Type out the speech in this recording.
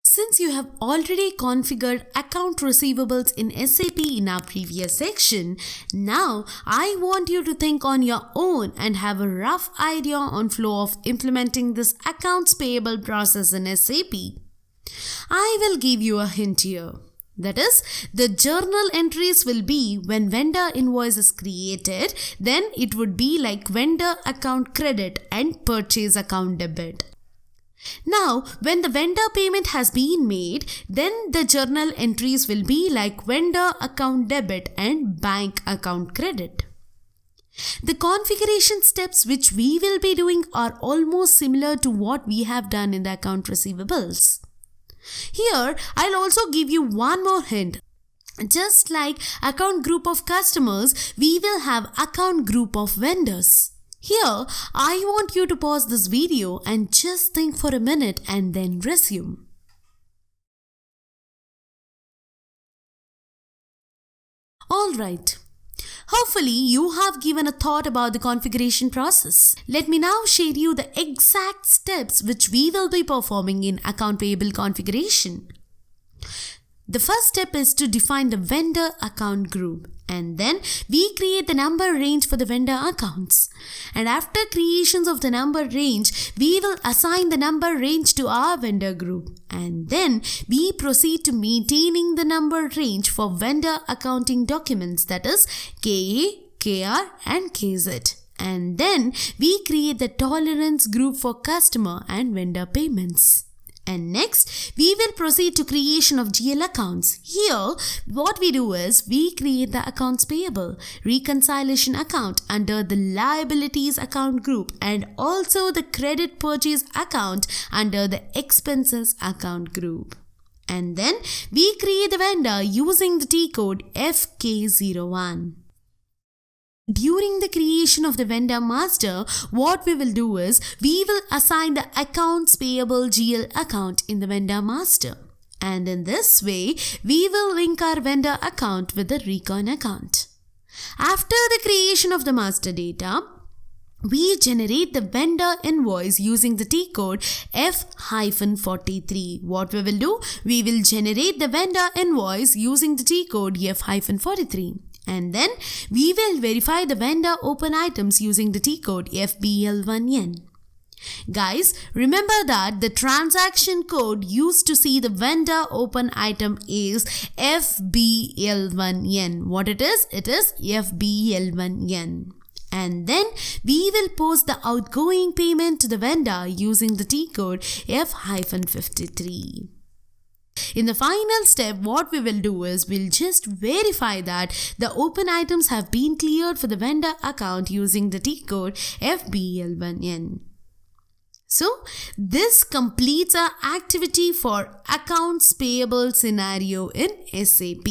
Since you have already configured account receivables in SAP in our previous section, now I want you to think on your own and have a rough idea on flow of implementing this accounts payable process in SAP. I will give you a hint here. That is, the journal entries will be when vendor invoice is created, then it would be like vendor account credit and purchase account debit. Now, when the vendor payment has been made, then the journal entries will be like vendor account debit and bank account credit. The configuration steps which we will be doing are almost similar to what we have done in the account receivables. Here, I'll also give you one more hint. Just like account group of customers, we will have account group of vendors. Here, I want you to pause this video and just think for a minute and then resume. Alright. Hopefully, you have given a thought about the configuration process. Let me now share you the exact steps which we will be performing in account payable configuration. The first step is to define the vendor account group, and then we create the number range for the vendor accounts. And after creations of the number range, we will assign the number range to our vendor group, and then we proceed to maintaining the number range for vendor accounting documents, that is KA, KR and KZ. And then we create the tolerance group for customer and vendor payments. And next, we will proceed to creation of GL accounts. Here, what we do is, we create the accounts payable, reconciliation account under the liabilities account group and also the credit purchase account under the expenses account group. And then, we create the vendor using the T code FK01. During the creation of the vendor master, what we will do is, we will assign the accounts payable GL account in the vendor master. And in this way, we will link our vendor account with the recon account. After the creation of the master data, we generate the vendor invoice using the T code F-43. What we will do? We will generate the vendor invoice using the T code F-43. And then we will verify the vendor open items using the T code FBL1N. Guys, remember that the transaction code used to see the vendor open item is FBL1N. What it is? It is FBL1N. And then we will post the outgoing payment to the vendor using the T code F-53. In the final step, what we will do is, we'll just verify that the open items have been cleared for the vendor account using the T code FBL1N. So, this completes our activity for accounts payable scenario in SAP.